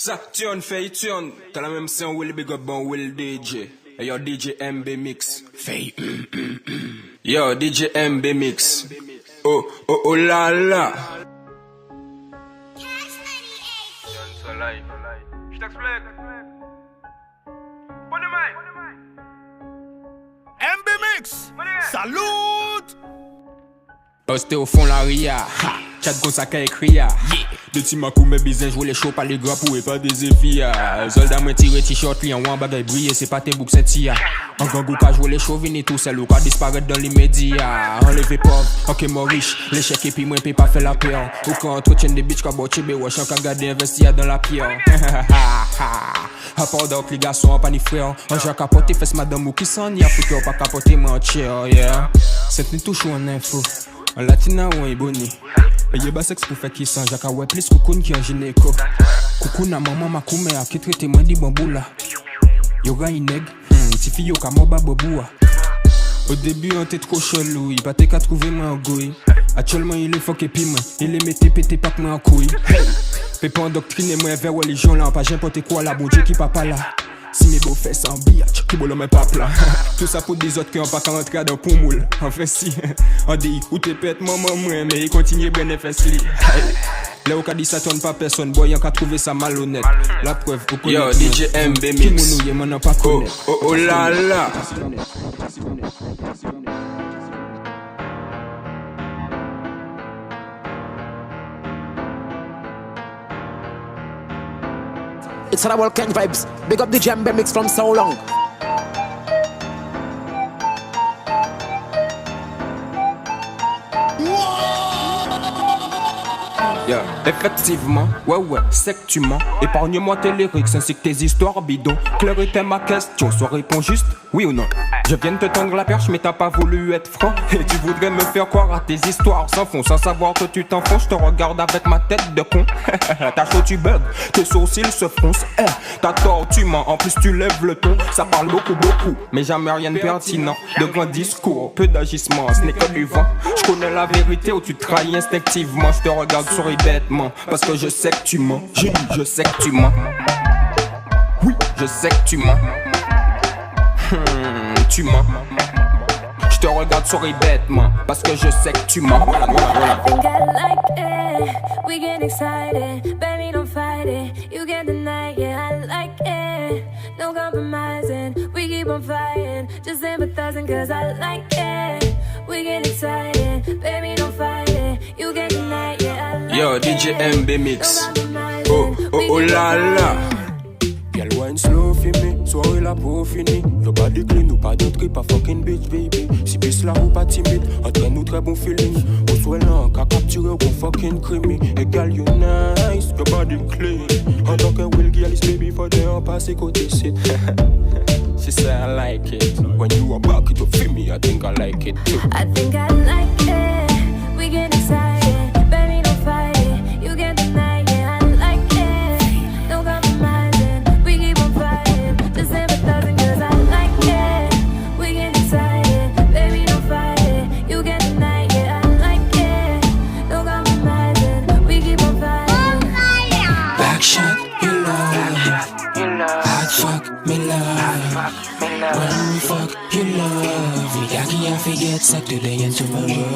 Ça, tune, fait tune. T'as la même son, Will Big Up, bon Will DJ. Hey, yo, DJ MB Mix. Fait. Yo, DJ MB Mix. Oh, oh, oh la la. Je t'explique. Bonne main. MB Mix. Salut. Posté au fond la ria. Chat comme ça qu'a écrit ya. De ti makou mes bizin jouer les shows pas les gras pour et pas des effia. Soldat moi tiré t-shirt li en bagay briller c'est pas tes boucs c'est tia. En gangou ka jouer les chauvines et tout seul ou ka disparaître dans l'immédiat. Enlever pauvre, ok moi riche, l'échec et puis moi peut pas faire la peur. Ou quand entretien des bitches ka botcher be wesh ka garder investir dans la pierre. A part donc les garçons pas ni frère. On j'ai capoté fesse madame ou qui s'en y a foutu pas capoter mon chair yeah. C'est ni toujours en info. En latina ou en boni. Et y'a bas sexe pour faire qui s'en jacka ouais plus coucoune qui en gynéco. Coucoune à maman ma koumé a qui traite moi di bambou là. Yoga ineg, ti fille yo ka moba boboua. Au début on était trop chelou, il battait qu'à trouver moi en gouille. Actuellement il est fuck et puis moi, il est metté pété pas que moi en couille. Pépé endoctriné moi vers religion là, pas j'importe quoi là, bon Dieu qui papa là. Si mes beaux fesses en biatch, qui boulot mes papes là. Tout ça pour des autres qui ont pas qu'à rentrer dans pour moule. Enfin si, on dit ou t'es pète maman moi, mais il continue bien les fesses li. Là où qu'a dit ça tourne pas personne, boy, on qu'a trouvé ça malhonnête. La preuve, au connaît. Yo, DJ MB Mix. Qui mounouye, m'en a pas connaît. Oh, oh, oh la la. It's all about Ken vibes. Big up the Djembe Mix from so long. Yeah. Effectivement, ouais, c'est que tu mens. Épargne-moi tes lyrics ainsi que tes histoires bidons. Claire était ma question, soit réponds juste, oui ou non. Je viens de te tendre la perche, mais t'as pas voulu être franc. Et tu voudrais me faire croire à tes histoires sans fond, sans savoir que tu t'enfonces. Je te regarde avec ma tête de con. T'as chaud, tu bugs, tes sourcils se froncent. T'as tort, tu mens, en plus tu lèves le ton. Ça parle beaucoup, mais jamais rien de pertinent. De grands discours, peu d'agissement, ce n'est que du vent. Je connais la vérité où tu trahis instinctivement. Je te regarde souris bêtement, parce que je sais que tu mens. Je sais que tu mens. Oui, je sais que tu mens. Tu mens. Je te regarde souris bêtement, parce que je sais que tu mens. Voilà. I think I like it. We get excited, baby, don't fight it. You get the night, yeah, I like it. No compromising, we keep on fighting. Just sympathizing, cause I like it. We get excited, baby, don't fight it. You get the night, yeah, I like it. Yo, DJ MB Mix. Oh, oh, oh la la. Girl wine slow for me, soirée la peau finie. Y'a pas de clean ou pas d'entrée, pas fucking bitch baby. Si pisse là ou pas timide, entraîne-nous très bon feeling. Au soir là, qu'à capturer ou qu'on fucking creamy. Et girl you nice, your body clean. En tant que Will Gillis baby, faut d'ailleurs passer côté site. She said I like it. When you are back it up for me, I think I like it too. I think I like it. We get excited, baby, don't fight it. You get the night, yeah, I like it. No compromising, we keep on fighting. Just sympathizing, cause I like it. We get excited, baby, don't fight it. You get the night, yeah, I like it. No compromising, we keep on fighting. Back shot, you love. Hot fuck, me love. When we fuck, you love. We got qui a fait get sack today and tomorrow.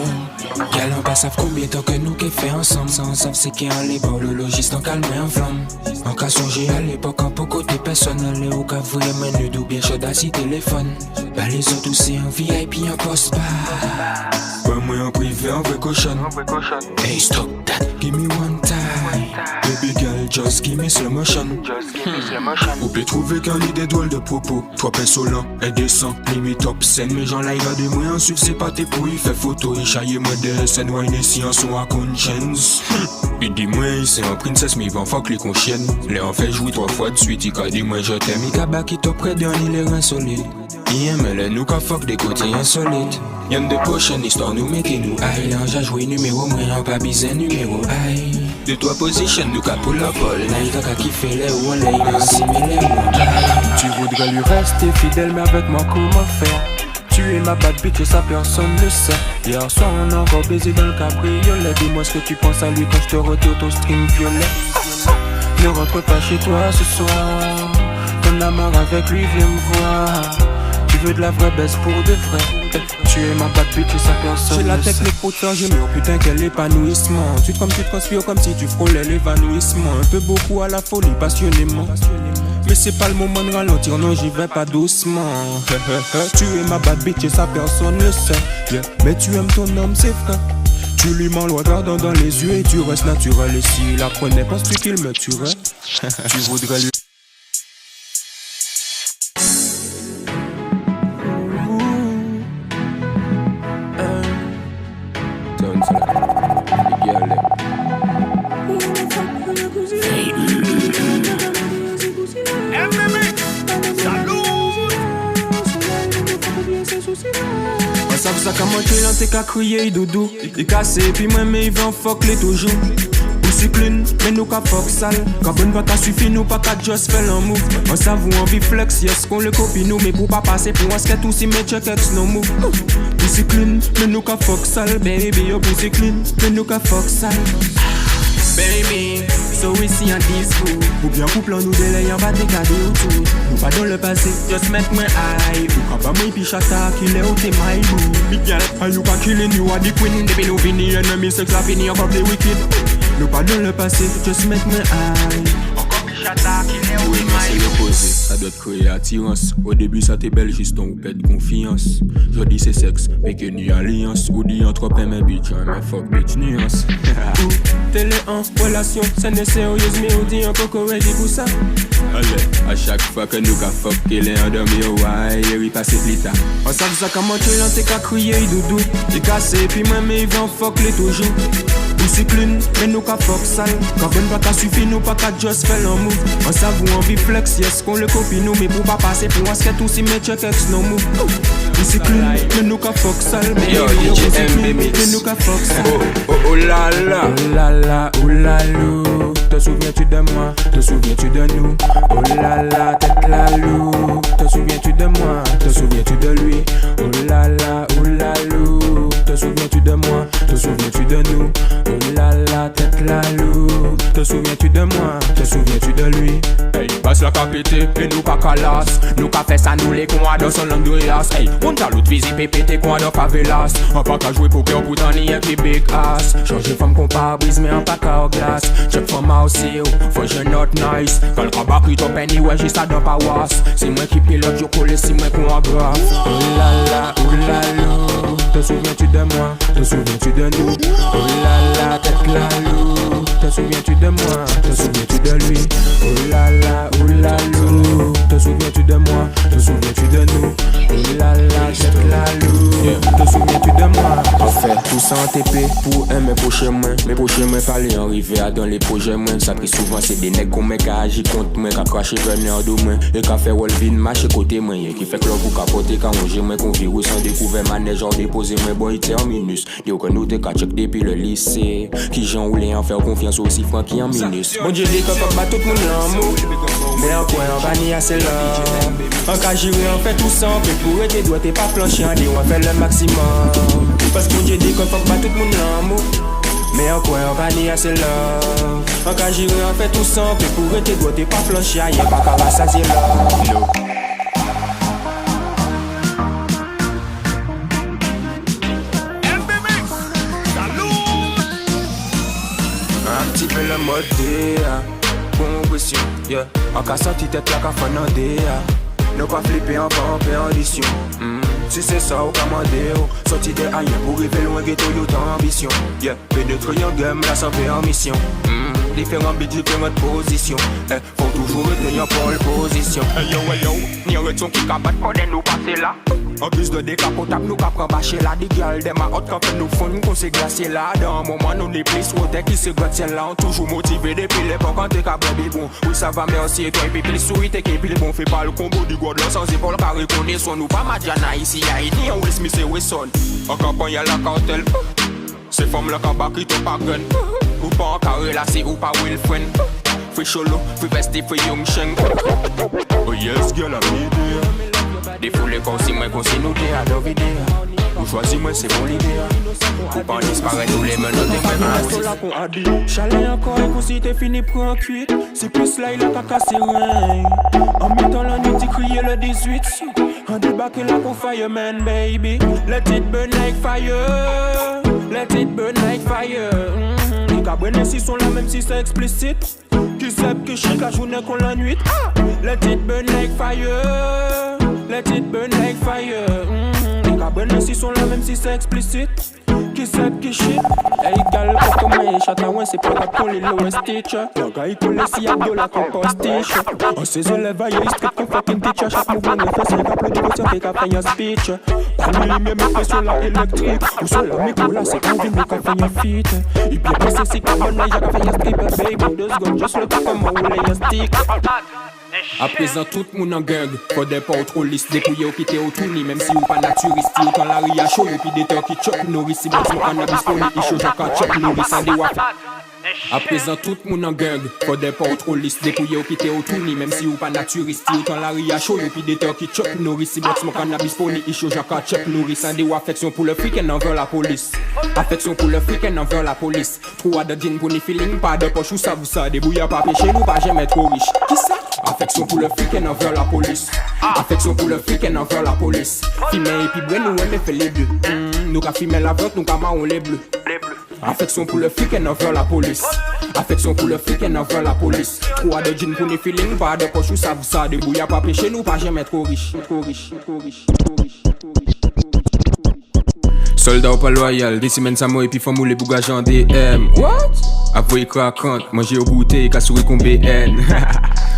Gal on passe à combien de temps que nous qui fait ensemble. Sans savoir c'est qui en les bords, le logiste en calme et en flamme. En cas songer à l'époque en pour côté personnel. Et au cas vraiment nous bien chaud à si téléphone. Bah les autres aussi en VIP en poste pas. Ouais moi en privé en vrai cochon. Hey stop that, Give me one time. Baby girl, just give me slow motion. Vous pouvez trouver qu'un idée drôle de propos. Toi pésolant, indécent, limite obscène. Mais j'en live à de moi ensuite c'est pas tes pour y faire photo. Et chailler moi de scène, wine et si en son à conscience. Il dit moi c'est un princesse mais il va en fuck les conchiennes. Les en fait jouer 3 fois de suite, il a dit moi je t'aime. Il a qui top près d'un il est insolite. Il aime les nous qu'a fuck des côtés insolites. Y'en de prochaine histoire nous mettez nous aïe. L'ange a joué numéro moi en pas bizarre numéro aïe. De toi position nous qu'a pour la pole. Naï kaka qui fait les ou on l'a assimilé. Tu voudrais lui rester fidèle mais avec moi comment faire? Tu es ma bad bitch et ça personne ne sait. Hier soir on a encore baisé dans le cabriolet. Dis-moi ce que tu penses à lui quand je te retire ton stream violet. Ne rentre pas chez toi ce soir. Donne la main avec lui, viens me voir. Tu veux de la vraie baisse pour de vrai. Tu es ma bad bitch et ça personne. J'ai la technique pour te faire gémir, oh putain quel épanouissement. Tu te transpires comme si tu frôlais l'évanouissement. Un peu beaucoup à la folie, passionnément. Mais c'est pas le moment de ralentir, non j'y vais pas doucement. Tu es ma bad bitch et ça personne ne sait. Yeah. Mais tu aimes ton homme, c'est vrai. Tu lui mens le regardant dans les yeux et tu restes naturel. Et s'il apprenait, penses-tu qu'il me tuerait? Tu voudrais lui... Ça comment tu l'as t'es qu'à crier doudou. Il cassé puis moi mais il va en fuck les toujours. Ou cycline mais nous qu'à fuck sale. Quand bonne pas qu'à suffit nous pas qu'à just faire un move. On s'avoue en vie flex yes qu'on le copie nous. Mais pour pas passer pour un skate aussi mais check ex no move. Ou cycline mais nous qu'à fuck sale. Baby yo ou cycline mais nous qu'à fuck sale. Baby, so ici en disco. Ou bien couple en nous délai en bas des cadets autour. Nous pas dans le passé, just make my eye. Ou quand pas moi puis chata, qu'il est au t'es my boo. Big girl, are you can killing you are the queen. Depuis nous fini, enemy sex la fini encore plus wicked. Nous pas dans le passé, just make my eye. C'est l'opposé, ça doit te créer attirance. Au début ça t'est belle, juste on pète confiance. Je dis c'est sexe, mais que ni alliance. Ou dit entre paix mes bitch, mais fuck bitch nuance. Télé en relation, ça n'est sérieuse, mais on dit un peu qu'on ready pour ça. Allez, à chaque fois que nous qu'a fuck, qu'il est endormi au why, il passe plus tard. On savait ça comment tu l'as, t'es qu'à crier doudou. T'es cassé, puis moi mais il va en fuck les toujours. Ou cycline, mais nous qu'à fuck sale. Quand bonne pas qu'à suffit, nous pas qu'à just faire un move. On s'avoue en vie flex, yes qu'on le copie nous. Mais pour pas passer pour un skate aussi, mais check ex no move. Ou cycline, mais nous qu'à fuck sale. Yo, DJ MB Mix. Mais nous qu'à fuck sale. Oh la la. Oh la la, oh la lou. Te souviens-tu de moi? Te souviens-tu de nous? Oh la la, tête la lou. Te souviens-tu de moi? Te souviens-tu de lui? Oh la lou. Te souviens-tu de moi? Te souviens-tu de nous? Oh la la, tête la lou. Te souviens-tu de moi? Te souviens-tu de lui? Hey, passe la capité et nous pas calas. Nous qu'a fait ça nous les coins dans son langue de rias. Hey, on t'a l'autre visite pépé coins dans favelas. On pas qu'à jouer poker pour t'en y un qui big ass. Changer femme qu'on pas brise mais on pas qu'à au glace. Check femme aussi, faut je not nice. Quand le rabat crie ton penny, ouais j'ai ça dans pas was. C'est moi qui pilote, je colle, c'est moi qu'on agrave. Oh la lou. Te souviens-tu de moi? Te souviens-tu de nous? Oh la la, tête la lou. Te souviens-tu de moi? Te souviens-tu de lui? Oh la lou. Te souviens-tu de moi? Te souviens-tu de nous? Oh la la, tête la lou. Te souviens-tu de moi? On fait tout ça en TP pour un mes prochains mois. Mes prochains mois fallait en arriver à dans les projets moins. Ça pris souvent c'est des nègres qu'on met qu'à agir contre moi. Qu'à cracher venir de moi. Et qu'à faire Wolvin marcher côté moi. Qui fait que l'on vous capoter quand on gère moi qu'on virus sans découvert manège en déposé moi bon il terminus. Dis que nous t'es qu'à check depuis le lycée. Qui j'en voulais en faire confiance aussi franc qui en minus. Mon Dieu dit qu'on fait pas tout le monde l'amour. Mais en quoi on va ni assez là. En cas j'irai on fait tout ça. Mais pour être doigt t'es pas planché en dit on fait le maximum. Parce que mon Dieu dit qu'on fait pas tout le monde l'amour. Mais en quoi on va ni assez là. En cas j'irai on fait tout ça. Mais pour être doigt t'es pas planché y'a pas qu'à rassasier là. Le mode DA, compression, yeah. En cas sorti tête la café en DA. Ne pas flipper en vente et en audition. Si c'est ça ou commander, sorti de ailleurs pour arriver loin ghetto yo ta ambition. Yeah, pénétrer en game là sans faire en mission. Différents beats, différentes positions. Faut toujours retenir pole position. Hey yo, ni réaction qui cabat quand nous passer là. En plus de décapotable, nous capons bâcher là. Des gals, des ma haute quand nous font qu'on s'est glacé là. Dans un moment, nous les plus hautes qui se grattent là. On toujours motivé depuis l'époque quand t'es capable bon. Oui, ça va, merci. Et toi, et puis plus souris, t'es qui bon. Fais pas le combo du god là sans épaule, car reconnaissons nous pas Madjana ici. Y'a ni un Will Smith et Wilson. En campagne, y'a la cartel. C'est femmes là, quand bas qui t'ont pas gun. Ou pas en carré là, c'est ou pas Will Friend. Free Cholo, free Vesti, free Young Sheng. Oh yes, girl, I'm here. Des foulées qu'on s'y met, qu'on s'y nous à nos vidéos. Ou choisi moi c'est mon l'idéal. Ou pas disparaître tous les menottes des mains. Chalet encore et si t'es fini pour un cuite. C'est plus là il a pas cassé rien. En mettant la nuit t'y crier le 18. En débarquer là pour fireman baby. Let it burn like fire. Let it burn like fire. Les cabrennes si sont là même si c'est explicite. Qui sait que shit la journée qu'on la nuit. Let it burn like fire. Let it burn like fire. Les cabrennes si sont là même si c'est explicite. Qui sait que shit. Hey gal, comme moi châtain c'est pas la pour les lowest teacher. Le gars il colle si y'a de la compostiche. On sait élève à y'a street comme fucking teacher. Chaque mouvement de fait c'est qu'après de côté fait qu'à faire un speech. Parmi les mêmes effets sur la électrique. Ou sur la micro là c'est quand vient qu'à faire un feat. Il bien passé c'est comme un y'a qu'à faire un strip baby. 2 secondes juste le temps comme on roule un stick. À présent tout le monde en gang. Faut des pas trop lisse. Dépouillé ou pité au tourni. Même si ou pas naturiste. Autant la ria chaud. Et puis des temps qui chop nourrice. Si bon son cannabis pour les issues. J'en chop nourrice. Sans des wafes. À présent tout le monde en gang. Faut des pas trop lisse. Dépouillé ou pité au tourni. Même si ou pas naturiste. Autant la ria chaud. Et puis des temps qui chop nourrice. Si bon son cannabis pour les issues. J'en chop nourrice. Sans des wafes. Affection pour le fric et envers la police. Affection pour le fric et envers la police. Trop de jean pour les feeling. Pas de poche ou ça vous ça. Débrouillard pas péché. Nous pas jamais trop riche. Qui ça? Affection pour le fric et envers la police. Affection pour le fric et envers la police. Fimé et puis brun, nous on fait les deux. Nous qu'a fimé la vente, nous qu'a marron les bleus. Affection pour le fric et envers la police. Affection pour le fric et envers la police. Trop de jeans pour les feelings, pas de poche ou ça vous ça. Débrouillard pas péché, nous pas jamais trop riche. Trop riche, trop riche, trop riche, trop riche. Soldat ou pas loyal, des semaines ça m'a et puis faut mouler bougages en DM. What? Après il craquante, manger au goûter, cassouris qu'on BN.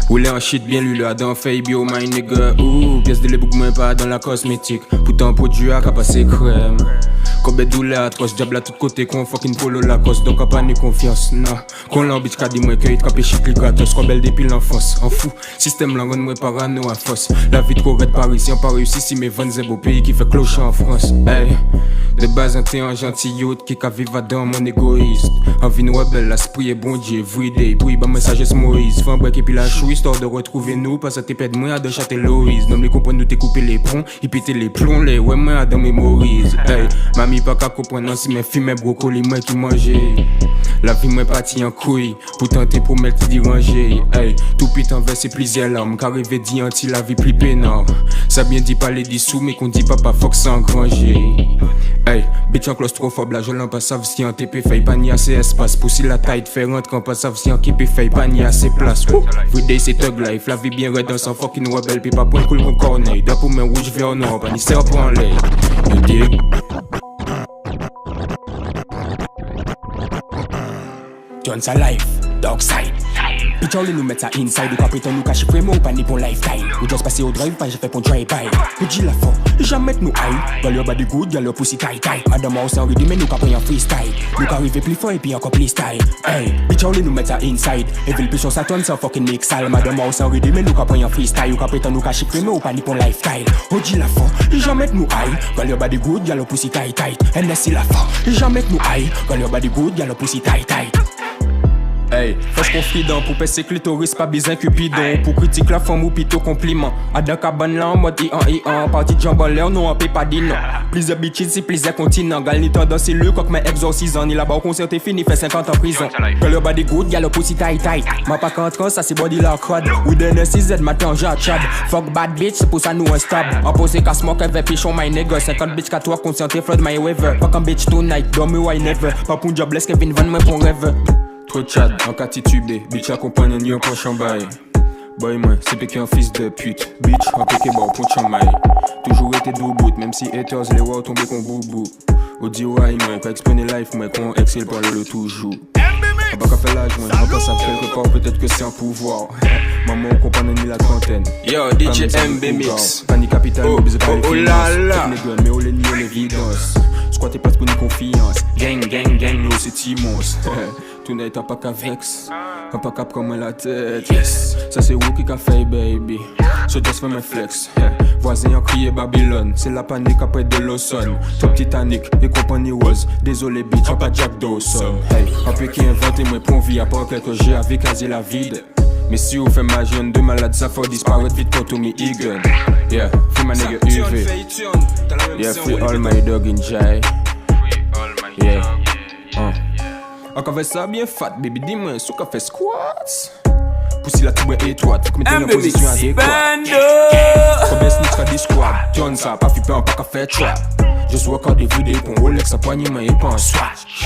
Roulé en shit bien lui là dans fait bio my nigga. Ouh, pièce de l'ébouk moins pas dans la cosmétique. Pourtant produit à passer crème. Combien de douleurs atroces, diable à tout côté qu'on fucking polo la cause. Donc à pas ni confiance, non. Qu'on l'embitch qu'a dit moi que il capé chic les gratos. Qu'on belle depuis l'enfance, en fou. Système là, moi parano à force. La vie trop raide Paris, si on pas réussi, si mes 20 beau pays qui fait cloche en France. Hey. De base, un t'es un gentil yacht qui a vivre dans mon égoïste. Envie de rebelle, l'esprit est bon Dieu, everyday. Puis, bah, message est Moïse. Fin break et puis la chou, histoire de retrouver nous. Pas ça t'es pète moi de châter Loïs. Non, les comprendre, nous t'es coupé les ponts. Il pétait les plombs, les ouais, moi, dans mes Moïse. Hey, mamie, pas qu'à comprendre, non, si mes filles, mes brocolis, moi qui mangeais. La vie, moi, parti en couille. Pour tenter pour mettre d'y ranger. Hey, tout putain, verser plusieurs larmes. Qu'arriver dit anti la vie plus pénale. Ça bien dit pas les dissous, mais qu'on dit papa, faut que ça engranger. Hey, bitch en claustrophobe, la jolie en pas savent si en TP fait pas ni assez espace. Poussi la taille de faire rentrer en pas savent si en kipe fait pas ni assez place. Everyday c'est thug life, la vie bien raide dans son fucking rebelle. Puis pas point cool qu'on corneille, d'un pour mes rouge vers nord, pas ni serpent en l'air. You dig? John's a life, dog side. Bitch all nous mettre ça inside. Ou qu'à prétendre nous cacher vraiment ou pas ni pour lifetime. Ou juste passer au drive, pas j'ai fait pour drive-by. Ou dis la fois, jamais nous high. Galère bas de good, galère pussy tight tight. Madame a aussi envie de mais nous qu'à prendre un freestyle. Nous qu'à arriver plus fort et puis encore plus style. Hey, bitch all nous mettre ça inside. Et puis le plus sur Saturn sans fucking mix sale. Madame a aussi envie de mais nous qu'à prendre un freestyle. Ou qu'à prétendre nous cacher vraiment ou pas ni pour lifestyle. Ou dis la fois, jamais nous high. Galère bas de good, galère pussy tight tight. And c'est la fois, jamais nous high. Galère bas de good, galère pussy tight tight. Hey, fâche confident pour passer clitoris, pas besoin cupidon. Pour critique la femme ou plutôt compliment. A d'un cabane là en mode I1. Parti de jambes en l'air, non, on paye pas dit non. Plusieurs bitches, si plusieurs continents. Gal ni tendance, c'est le coq, mais exorcisant. Ni là-bas au concert, t'es fini, fait 50 ans en prison. Que le body good, y'a le pussy tight tight. Ma pas qu'entrant, ça c'est body la crowd. Ou de NSZ, matin, j'ai chad. Fuck bad bitch, c'est pour ça nous on stab. En posé qu'à smoke, elle fait pichon, my nigga. 50 bitch qu'à toi, concentré, flood my weather. Fuck un bitch tonight, dormi why never. Pas pour jobless, Kevin Van, moi pour rêve. Trop Chad, en cas titubé, bitch accompagne ni un prochain bail. Boy moi, c'est piqué un fils de pute. Bitch, en piqué bon pour chamaille. Toujours été doubout, même si haters les voient tomber qu'on boubou. Au dit ouais, moi, pas exprimer life, moi, qu'on excelle par le toujours. On va pas faire l'âge, moi, on pense à quelque part, peut-être que c'est un pouvoir. Maman, on comprend ni la trentaine. Yo, DJ MB Mix. Panique capital, oh, obligé pas oh, là là. Mais on les nie l'évidence. Squatter place pour une confiance. Gang, gang, gang, nous c'est immense. Tout n'est pas qu'à vex. Un pas qu'à prendre la tête. Yes. Ça c'est où qui qu'a fait, baby. So just fait mes flex. Voisin a crié Babylone. C'est la panique après de Lawson. Top Titanic et compagnie was. Désolé, bitch, pas Jack Dawson. Hey, après qui inventé moi pour vie à part quelque j'ai avec quasi la vide. Mais si vous faites ma jeune de malade, ça faut disparaître vite pour tout me eagle. Yeah, free my nigga UV. Yeah, free all my dog in Jai. Yeah. Encore fait ça bien fat, baby, dis-moi, sous qu'a fait squats. Poussi la tout étoile, faut que mettez en position adéquate. Combien snitch qu'a dit squad? John ça, pas fait peur, pas qu'à faire trap. Just work out every day pour Rolex, à poignée, moi et pas en swatch.